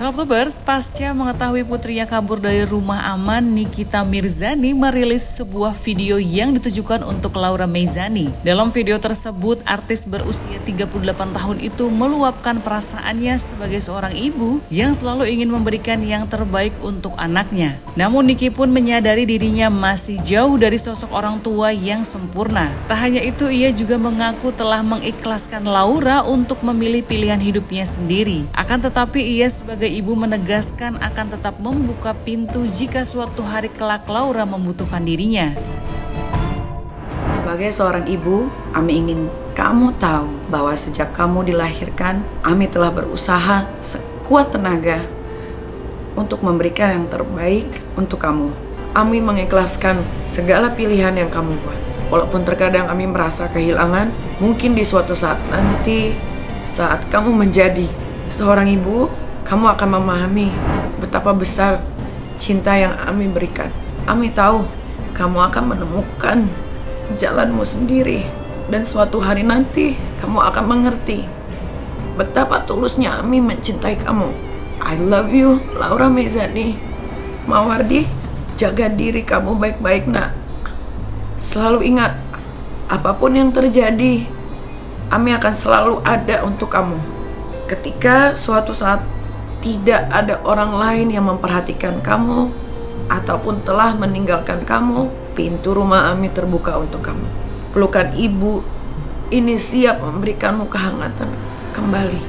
Selaftubers, pasca mengetahui putrinya kabur dari rumah aman, Nikita Mirzani merilis sebuah video yang ditujukan untuk Laura Meizani. Dalam video tersebut, artis berusia 38 tahun itu meluapkan perasaannya sebagai seorang ibu yang selalu ingin memberikan yang terbaik untuk anaknya. Namun Niki pun menyadari dirinya masih jauh dari sosok orang tua yang sempurna. Tak hanya itu, ia juga mengaku telah mengikhlaskan Laura untuk memilih pilihan hidupnya sendiri. Akan tetapi ia sebagai ibu menegaskan akan tetap membuka pintu jika suatu hari kelak Laura membutuhkan dirinya. Sebagai seorang ibu, Ami ingin kamu tahu bahwa sejak kamu dilahirkan, Ami telah berusaha sekuat tenaga untuk memberikan yang terbaik untuk kamu. Ami mengikhlaskan segala pilihan yang kamu buat. Walaupun terkadang Ami merasa kehilangan, mungkin di suatu saat nanti, saat kamu menjadi seorang ibu, kamu akan memahami betapa besar cinta yang Ami berikan. Ami tahu kamu akan menemukan jalanmu sendiri. Dan suatu hari nanti kamu akan mengerti betapa tulusnya Ami mencintai kamu. I love you, Laura Meizani. Mawardi, jaga diri kamu baik-baik, nak. Selalu ingat, apapun yang terjadi, Ami akan selalu ada untuk kamu. Ketika suatu saat tidak ada orang lain yang memperhatikan kamu ataupun telah meninggalkan kamu, pintu rumah Ami terbuka untuk kamu. Pelukan ibu ini siap memberikanmu kehangatan kembali.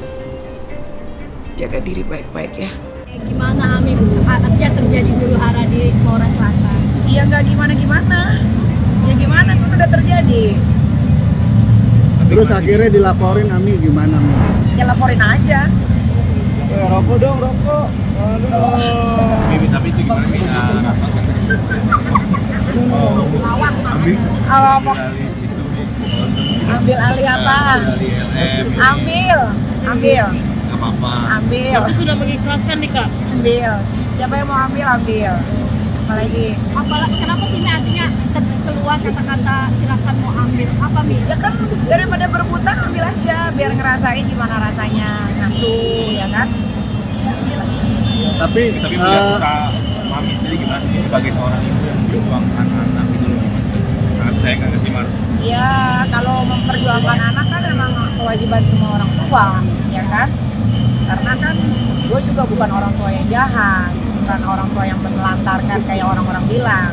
Jaga diri baik-baik ya. Gimana Ami artinya terjadi huru hara di Polres Selatan? Iya, nggak gimana-gimana. Ya gimana, kan udah terjadi. Terus akhirnya dilaporin Ami gimana, Mi? Ya laporin aja. Rokok dong, rokok. Bibi, tapi itu gimana Mi? Rasanya Lawak ambil Apa? Ambil alih apa? Dari LM Ambil. Gak apa-apa. Ambil. Tapi sudah mengikhlaskan nih Kak. Ambil. Siapa yang mau ambil. Apalagi? Kenapa sih Mi artinya keluar kata-kata silakan mau ambil apa Mi? Ya kan daripada berebutan ambil aja biar ngerasain gimana rasanya ngasuh, ya kan? Tapi melihat usaha Mami sendiri gimana sih sebagai seorang ibu yang berjuang anak-anak gitu loh, gimana? Sangat sayang kan sih Mars? Ya kalau memperjuangkan anak kan emang kewajiban semua orang tua, ya kan? Karena kan gue juga bukan orang tua yang jahat, bukan orang tua yang menelantarkan kayak orang-orang bilang.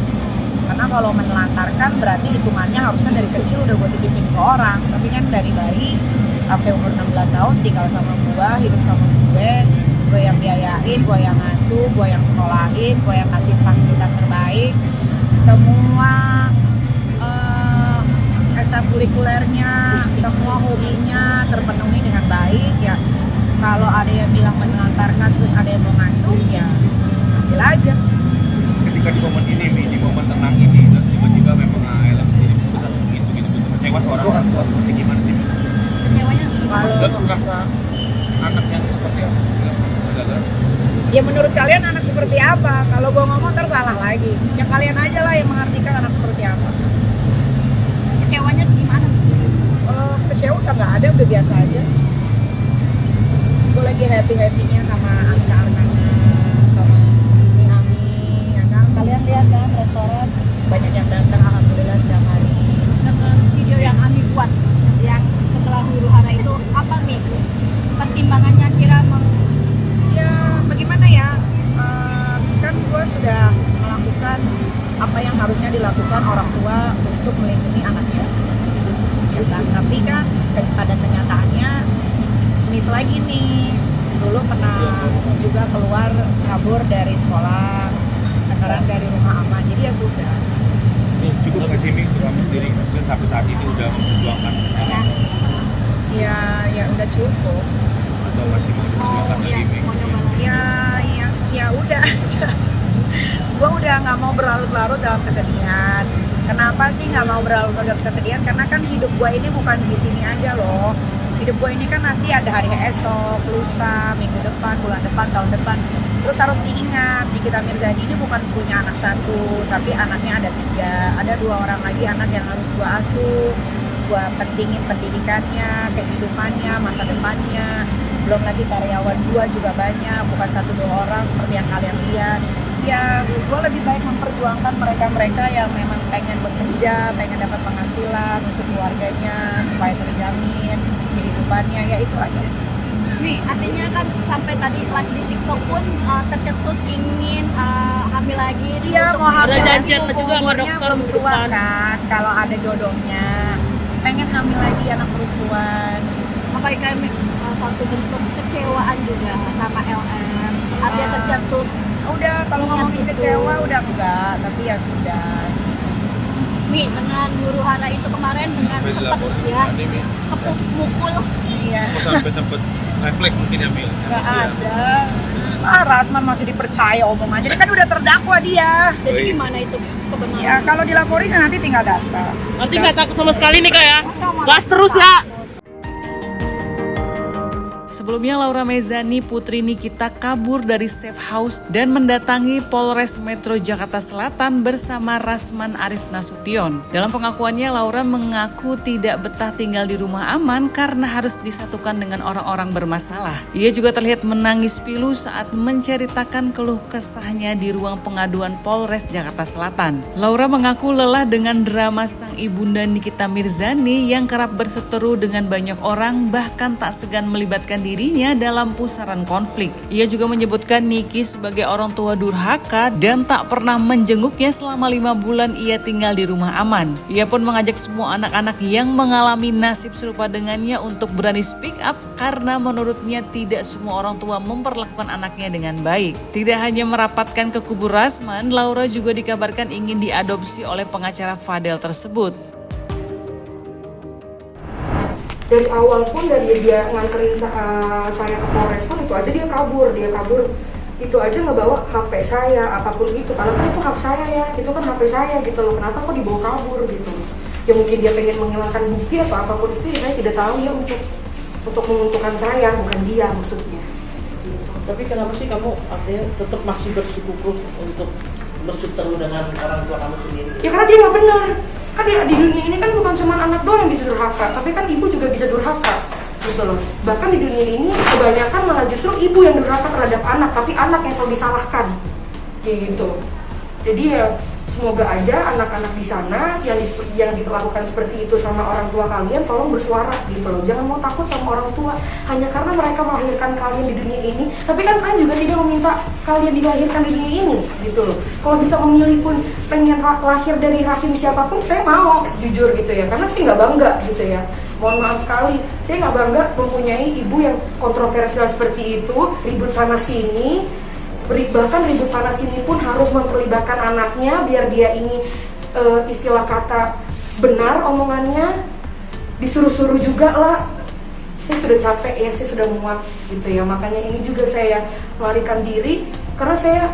Karena kalau menelantarkan berarti hitungannya harusnya dari kecil udah gue titipin ke orang. Tapi kan dari bayi sampai umur 16 tahun tinggal sama gue, hidup sama gue yang biayain, gue yang ngasuh, gue yang sekolahin, gue yang kasih fasilitas terbaik. Semua ekstrakurikulernya, semua hobinya terpenuhi dengan baik ya. Kalau ada yang bilang menelantarkan terus ada yang mau ngasuh, ya ambil aja. Ketika di momen ini Mi, di momen tenang ini, dan tiba-tiba memang LM sendiri besar gitu kecewa seorang orang tua seperti gimana sih Mi? Kecewanya Kalau Dan merasa anak yang seperti apa? Gagal? ya menurut kalian anak seperti apa? Kalau gue ngomong ntar salah lagi. Ya kalian aja lah yang mengartikan anak seperti apa. kecewanya gimana? Kalau kecewa udah biasa aja. Gue lagi happy-happynya sama Askar karena sama Ami, ya kan? Kalian lihat kan restoran banyak yang datang, alhamdulillah setiap hari. Setelah video yang Ami buat yang setelah huru hara itu apa Mi? Pertimbangannya Ya bagaimana ya? Kan gue sudah melakukan apa yang harusnya dilakukan orang tua untuk melindungi anaknya, ya kan? Tapi kan pada kenyataannya miss lagi nih. Dulu pernah juga keluar kabur dari sekolah, sekarang dari rumah aman. Jadi ya sudah. Cukup nggak sih Mi, untuk kamu sendiri? Dan sampai saat ini udah memperjuangkan Ya udah cukup. atau masih mau diperjuangkan lagi Mi? Ya udah aja. Gue udah nggak mau berlarut-larut dalam kesedihan. Kenapa sih nggak mau berlarut-larut dalam kesedihan? Karena kan hidup gue ini bukan di sini aja loh. Hidup gue ini kan nanti ada hari esok, lusa, minggu depan, bulan depan, tahun depan. Terus harus diingat, Nikita Mirzani ini bukan punya anak satu, tapi anaknya ada 3. Ada 2 orang lagi anak yang harus gue asuh, gue pentingin pendidikannya, kehidupannya, masa depannya. belum lagi karyawan gua juga banyak, bukan 1-2 orang seperti yang kalian lihat. Ya gua lebih baik memperjuangkan mereka-mereka yang memang pengen bekerja, pengen dapat penghasilan untuk keluarganya supaya terjamin kehidupannya, ya itu aja. Nih, artinya kan sampai tadi live di TikTok pun tercetus ingin hamil lagi. Iya, mau hamil lagi, juga sama dokter belum keluar kan, kalau ada jodohnya pengen hamil lagi anak perempuan. Apakah kami satu bentuk kecewaan juga sama LM? Artinya tercetus. Udah, kalau ngomongin kecewa udah enggak, tapi ya sudah. Mi, dengan huru hara itu kemarin dengan Sampai sempat dilaporin ya nanti, Mi. mukul. Iya. Aku sampai sempet refleks mungkin ya, Mil. Nggak ada. Rasman masih dipercaya omongannya, dia kan udah terdakwa dia. Jadi Baik. gimana itu kebenaran? Ya kalau dilaporin ya nanti tinggal datang. Nanti nggak takut sama sekali nih Kak ya. Masa mau Gas terus ya. Sebelumnya Laura Maizani putri Nikita kabur dari safe house dan mendatangi Polres Metro Jakarta Selatan bersama Rasman Arif Nasution. Dalam pengakuannya Laura mengaku tidak betah tinggal di rumah aman karena harus disatukan dengan orang-orang bermasalah. Ia juga terlihat menangis pilu saat menceritakan keluh kesahnya di ruang pengaduan Polres Jakarta Selatan. Laura mengaku lelah dengan drama sang ibunda Nikita Mirzani yang kerap berseteru dengan banyak orang, bahkan tak segan melibatkan dirinya dalam pusaran konflik. Ia juga menyebutkan Niki sebagai orang tua durhaka dan tak pernah menjenguknya selama 5 bulan ia tinggal di rumah aman. Ia pun mengajak semua anak-anak yang mengalami nasib serupa dengannya untuk berani speak up karena menurutnya tidak semua orang tua memperlakukan anaknya dengan baik. Tidak hanya merapatkan ke kubu Rasman, Laura juga dikabarkan ingin diadopsi oleh pengacara Fadel tersebut. Dari awal pun dari dia nganterin saya ke Polres pun itu aja dia kabur itu aja ngebawa HP saya apapun itu, karena kan itu hak saya ya, itu kan HP saya gitu loh, kenapa kok dibawa kabur gitu. Ya mungkin dia pengen menghilangkan bukti atau apapun itu, ya saya tidak tahu ya, untuk menguntungkan saya, bukan dia maksudnya gitu. Tapi kenapa sih kamu artinya tetap masih bersikukuh untuk berseteru dengan orang tua kamu sendiri? Ya karena dia nggak benar. Kan di dunia ini kan bukan cuma anak doang yang bisa durhaka, tapi kan ibu juga bisa durhaka gitu loh. Bahkan di dunia ini kebanyakan malah justru ibu yang durhaka terhadap anak, tapi anak yang selalu disalahkan kayak gitu. Jadi ya semoga aja anak-anak di sana yang diperlakukan seperti itu sama orang tua kalian, tolong bersuara gitu loh. Jangan mau takut sama orang tua hanya karena mereka melahirkan kalian di dunia ini. Tapi kan kalian juga tidak meminta kalian dilahirkan di dunia ini gitu loh. Kalau bisa memilih pun pengen lahir dari rahim siapapun, saya mau jujur gitu ya, karena saya nggak bangga gitu ya. Mohon maaf sekali, saya nggak bangga mempunyai ibu yang kontroversial seperti itu, ribut sana sini. Bahkan ribut sana sini pun harus memperlibatkan anaknya biar dia ini istilah kata benar omongannya, disuruh-suruh juga lah. Saya sudah capek ya, saya sudah muak gitu ya. Makanya ini juga saya melarikan diri karena saya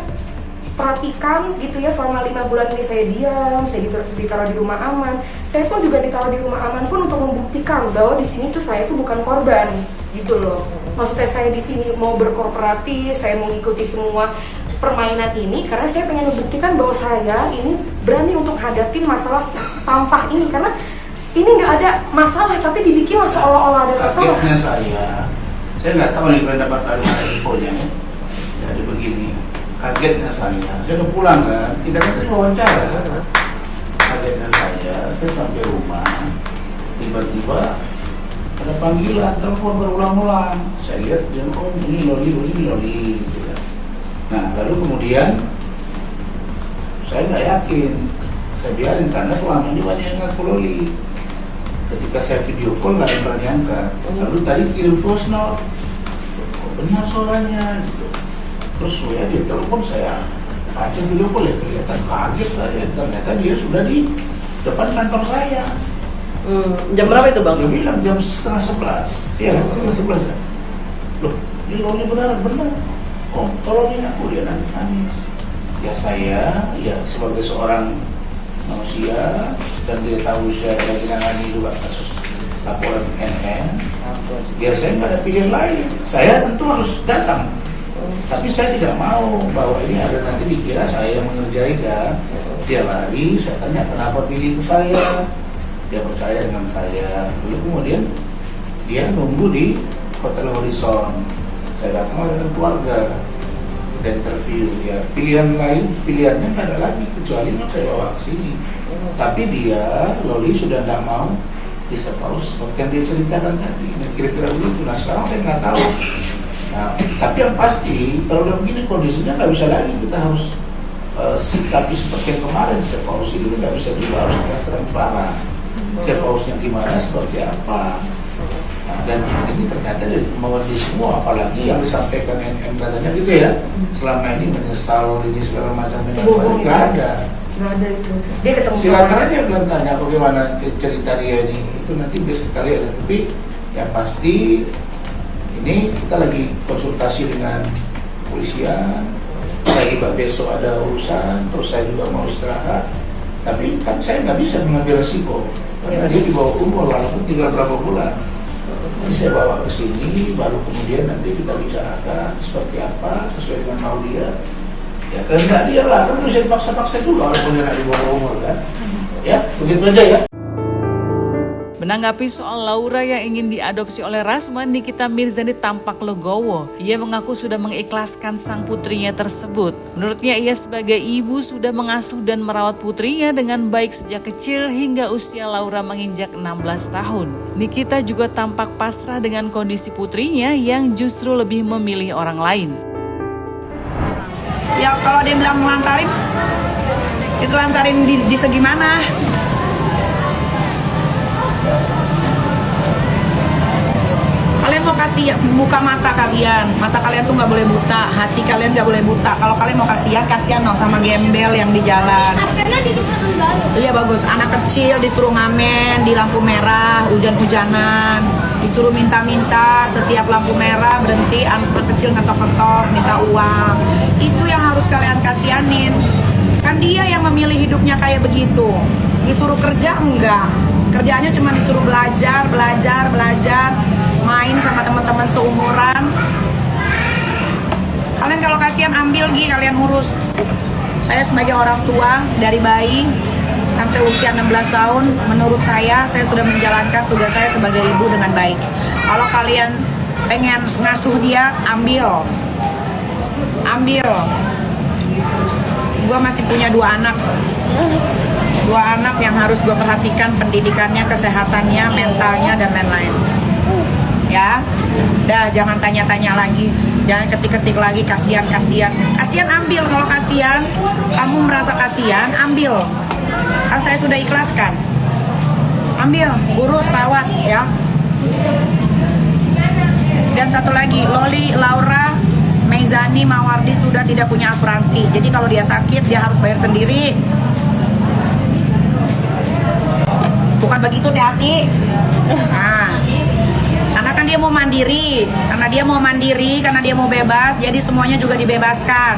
perhatikan gitu ya, selama 5 bulan ini saya diam, saya ditaruh di rumah aman. Saya pun juga ditaruh di rumah aman pun untuk membuktikan bahwa di sini tuh saya tuh bukan korban gitu loh. Maksudnya saya di sini mau berkooperatif, saya mau mengikuti semua permainan ini karena saya pengen membuktikan bahwa saya ini berani untuk hadapin masalah sampah ini, karena ini nggak ada masalah tapi dibikin seolah-olah ada masalah. Kagetnya saya nggak tahu nih kalian dapat dari mana infonya ya. Jadi begini, kagetnya saya udah pulang kan, kita kan tadi wawancara. Kagetnya saya sampai rumah, tiba-tiba ada panggilan, telepon berulang-ulang. Saya lihat dia, oh ini Loli gitu kan. Nah lalu kemudian saya nggak yakin, saya biarin karena selama ini banyak yang ngaku Loli. Ketika saya video call nggak ada yang berani angkat. Lalu tadi kirim voice note, oh, benar suaranya gitu. Terus ya dia telepon saya, baca video call ya, kelihatan kaget saya. Ternyata dia sudah di depan kantor saya. Jam berapa itu Bang? Dia bilang jam 10:30. Iya, 10:30 ya. Loh, ini Loli benar. Oh, tolongin aku, dia nangis. Ya saya, ya sebagai seorang manusia dan dia tahu saya lagi nangani juga kasus laporan NN. Ya saya nggak ada pilihan lain. Saya tentu harus datang. Tapi saya tidak mau bahwa ini ada nanti dikira saya yang mengerjakan. Dia lari, saya tanya kenapa pilih ke saya. Dia percaya dengan saya. Lalu kemudian dia nunggu di Hotel Horizon. Saya datang dengan keluarga, kita interview dia. Pilihannya nggak ada lagi kecuali saya bawa ke sini. Tapi dia, Loli sudah tidak mau di safe house seperti yang dia ceritakan tadi. Nah, kira-kira begitu. Nah sekarang saya nggak tahu. Nah, tapi yang pasti kalau udah begini kondisinya nggak bisa lagi, kita harus sikapi seperti yang kemarin. Safe house itu nggak bisa juga, harus transparan. Safe house-nya gimana, seperti apa. Nah, dan ini ternyata mengerti semua, apalagi yang disampaikan NM katanya gitu ya, selama ini menyesal ini segala macam nggak ada. Nggak ada itu. Dia ketemu Silakan aja kalian tanya bagaimana cerita dia ini, itu nanti bisa kita lihat. Tapi yang pasti ini kita lagi konsultasi dengan kepolisian. Lagi besok ada urusan, terus saya juga mau istirahat. Tapi kan saya nggak bisa mengambil resiko karena dia di bawah umur, walaupun tinggal berapa bulan. Ini saya bawa ke sini, baru kemudian nanti kita bicarakan seperti apa sesuai dengan mau dia. Ya kehendak dia lah, kan bisa dipaksa-paksa juga walaupun dia di bawah umur kan. Ya begitu aja ya. Menanggapi soal Laura yang ingin diadopsi oleh Rasman, Nikita Mirzani tampak legowo. Ia mengaku sudah mengikhlaskan sang putrinya tersebut. Menurutnya ia sebagai ibu sudah mengasuh dan merawat putrinya dengan baik sejak kecil hingga usia Laura menginjak 16 tahun. Nikita juga tampak pasrah dengan kondisi putrinya yang justru lebih memilih orang lain. Ya kalau dia bilang melantarin, ditelantarin di segi mana? Kalian mau kasih buka mata kalian tuh nggak boleh buta, hati kalian nggak boleh buta. Kalau kalian mau kasihan no sama gembel yang di jalan. Iya bagus, anak kecil disuruh ngamen di lampu merah, hujan-hujanan, disuruh minta-minta setiap lampu merah berhenti, anak kecil ngetok-ngetok minta uang. Itu yang harus kalian kasihanin. Kan dia yang memilih hidupnya kayak begitu. Disuruh kerja enggak, kerjaannya cuma disuruh belajar, main sama teman-teman seumuran. Kalian kalau kasihan ambil kalian urus. Saya sebagai orang tua dari bayi sampai usia 16 tahun, menurut saya sudah menjalankan tugas saya sebagai ibu dengan baik. Kalau kalian pengen ngasuh dia, ambil. Gue masih punya dua anak yang harus gue perhatikan pendidikannya, kesehatannya, mentalnya, dan lain-lain. Ya, dah jangan tanya-tanya lagi, jangan ketik-ketik lagi kasihan ambil. Kalau kasihan, kamu merasa kasihan, ambil. Kan saya sudah ikhlaskan, ambil, urus, rawat ya. Dan satu lagi, Loli, Laura, Meizani, Mawardi sudah tidak punya asuransi. Jadi kalau dia sakit dia harus bayar sendiri. Bukan begitu, hati-hati. Nah, karena kan dia mau mandiri, karena dia mau bebas, jadi semuanya juga dibebaskan.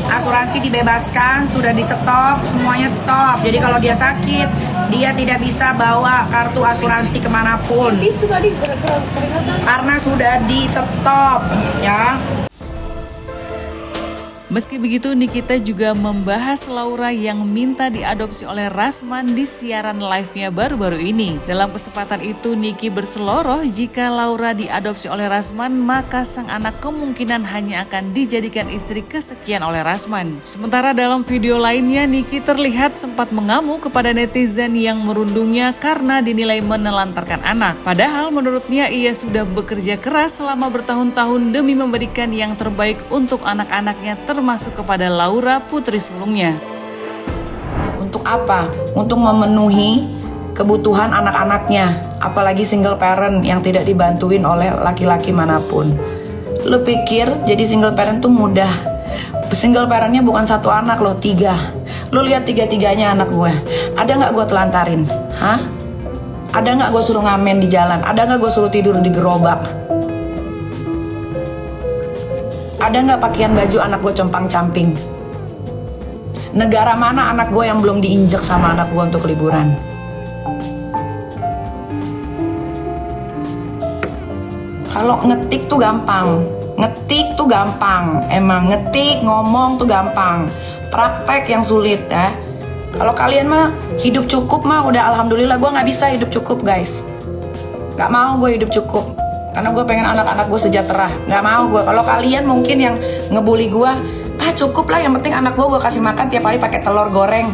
Asuransi dibebaskan, sudah di stop, semuanya stop. Jadi kalau dia sakit, dia tidak bisa bawa kartu asuransi kemanapun. Karena sudah di stop, ya. Meski begitu, Nikita juga membahas Laura yang minta diadopsi oleh Rasman di siaran live-nya baru-baru ini. Dalam kesempatan itu, Niki berseloroh jika Laura diadopsi oleh Rasman, maka sang anak kemungkinan hanya akan dijadikan istri kesekian oleh Rasman. Sementara dalam video lainnya, Niki terlihat sempat mengamuk kepada netizen yang merundungnya karena dinilai menelantarkan anak. Padahal menurutnya ia sudah bekerja keras selama bertahun-tahun demi memberikan yang terbaik untuk anak-anaknya, termasuk kepada Laura, putri sulungnya. Untuk apa? Untuk memenuhi kebutuhan anak-anaknya, apalagi single parent yang tidak dibantuin oleh laki-laki manapun. Lu pikir jadi single parent tuh mudah? Single parentnya bukan satu anak loh, 3. Lu lihat 3-3-nya anak gue. Ada nggak gue telantarin? Hah? Ada nggak gue suruh ngamen di jalan? Ada nggak gue suruh tidur di gerobak? Ada nggak pakaian baju anak gue compang-camping? Negara mana anak gue yang belum diinjek sama anak gue untuk liburan? Kalau ngetik tuh gampang. Emang ngetik, ngomong tuh gampang. Praktek yang sulit ya. Kalau kalian mah hidup cukup mah udah alhamdulillah. Gue nggak bisa hidup cukup guys. Gak mau gue hidup cukup. Karena gue pengen anak-anak gue sejahtera. Nggak mau gue. Kalau kalian mungkin yang ngebully gue, cukup lah, yang penting anak gue kasih makan tiap hari pakai telur goreng,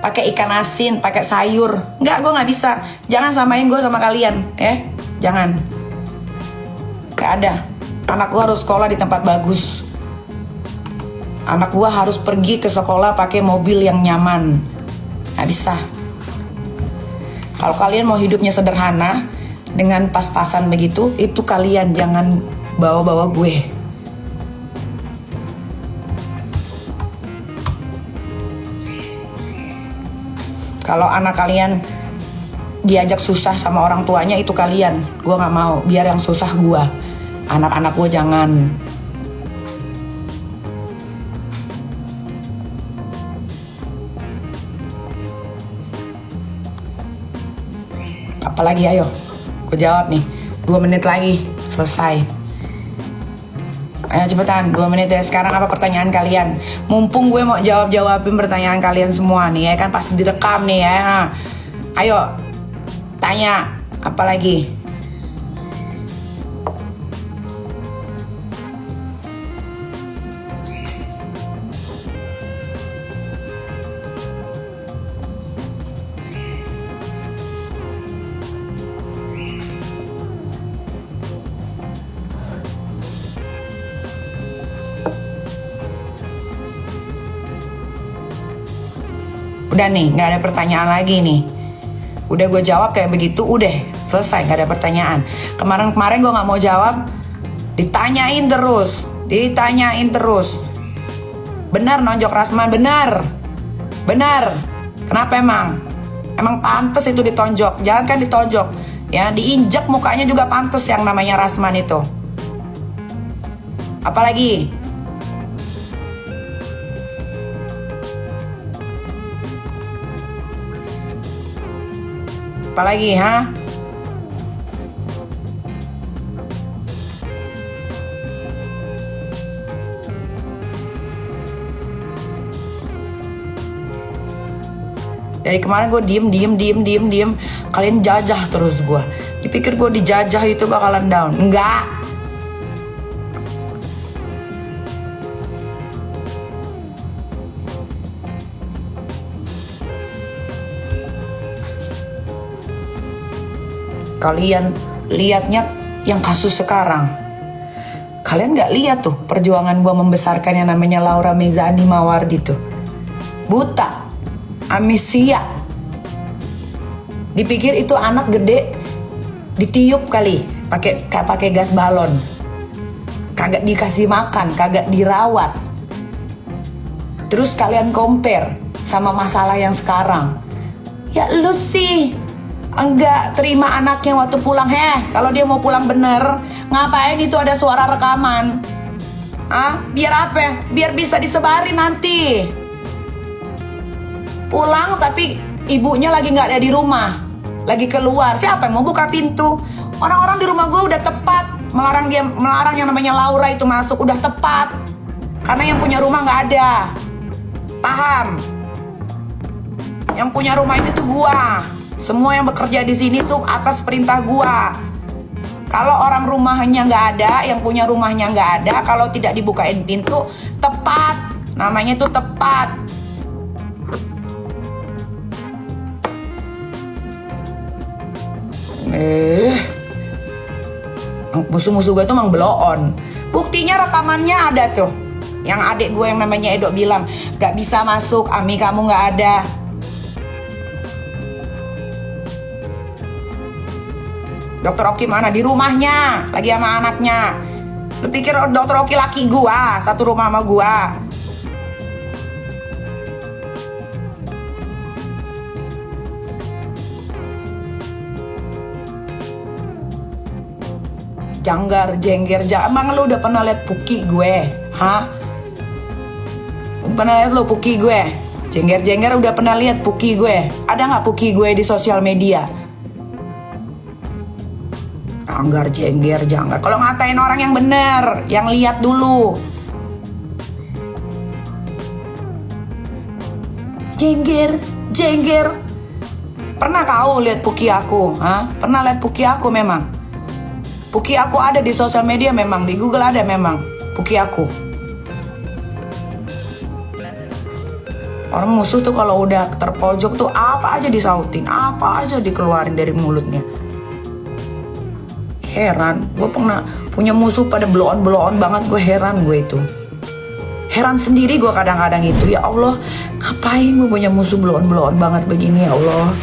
pakai ikan asin, pakai sayur. Nggak, gue nggak bisa. Jangan samain gue sama kalian, jangan. Nggak ada. Anak gue harus sekolah di tempat bagus. Anak gue harus pergi ke sekolah pakai mobil yang nyaman. Nggak bisa. Kalau kalian mau hidupnya sederhana dengan pas-pasan begitu, itu kalian jangan bawa-bawa gue. Kalau anak kalian diajak susah sama orang tuanya, itu kalian. Gue gak mau, biar yang susah gue. Anak-anak gue jangan. Apalagi, ayo, gue jawab nih. 2 menit lagi, selesai. Ayo cepetan, 2 menit ya. Sekarang apa pertanyaan kalian? Mumpung gue mau jawabin pertanyaan kalian semua nih ya kan, pasti direkam nih ya. Ayo, tanya, apa lagi? Udah nih, gak ada pertanyaan lagi nih. Udah gue jawab kayak begitu, udah selesai, gak ada pertanyaan. Kemarin gue gak mau jawab, ditanyain terus. Benar nonjok Rasman, benar. Kenapa emang? Emang pantes itu ditonjok, jangan kan ditonjok. Ya, diinjak mukanya juga pantes yang namanya Rasman itu. Apalagi? Apalagi, ha? Dari kemarin gue diem. Kalian jajah terus gue. Dipikir gue dijajah itu bakalan down. Enggak. Kalian lihatnya yang kasus sekarang. Kalian gak lihat tuh perjuangan gue membesarkan yang namanya Laura Meizani Mawardi tuh. Buta, amnesia. Dipikir itu anak gede, ditiup kali pakai gas balon. Kagak dikasih makan, kagak dirawat. Terus kalian compare sama masalah yang sekarang. Ya lu sih enggak terima anaknya waktu pulang. Kalau dia mau pulang bener, ngapain itu ada suara rekaman? Biar apa? Biar bisa disebarin nanti. Pulang tapi ibunya lagi nggak ada di rumah, lagi keluar. Siapa yang mau buka pintu? Orang-orang di rumah gue udah tepat melarang yang namanya Laura itu masuk, udah tepat. Karena yang punya rumah nggak ada. Paham? Yang punya rumah ini tuh gua. Semua yang bekerja di sini tuh atas perintah gua. Kalau orang rumahnya nggak ada, yang punya rumahnya nggak ada, kalau tidak dibukain pintu, tepat. Namanya tuh tepat. Musuh-musuh gue tuh emang blow on. Buktinya rekamannya ada tuh. Yang adik gue yang namanya Edo bilang, gak bisa masuk, Ami kamu gak ada. Dokter Oki mana? Di rumahnya, lagi sama anaknya. Lu pikir Dokter Oki laki gua, satu rumah sama gua? Janggar, jengger, emang lu udah pernah liat puki gue? Pernah liat lu puki gue? Jengger udah pernah liat puki gue? Ada gak puki gue di sosial media? Janggar, jengger. Kalau ngatain orang yang bener, yang lihat dulu. Jengger. Pernah kau lihat puki aku? Pernah lihat puki aku memang? Puki aku ada di sosial media memang, di Google ada memang Puki aku. Orang musuh tuh kalau udah terpojok tuh apa aja disautin, apa aja dikeluarin dari mulutnya. Heran, gue pernah punya musuh pada blow-on banget, gue heran gue itu. Heran sendiri gue kadang-kadang itu, ya Allah, ngapain gue punya musuh blow-on banget begini, ya Allah.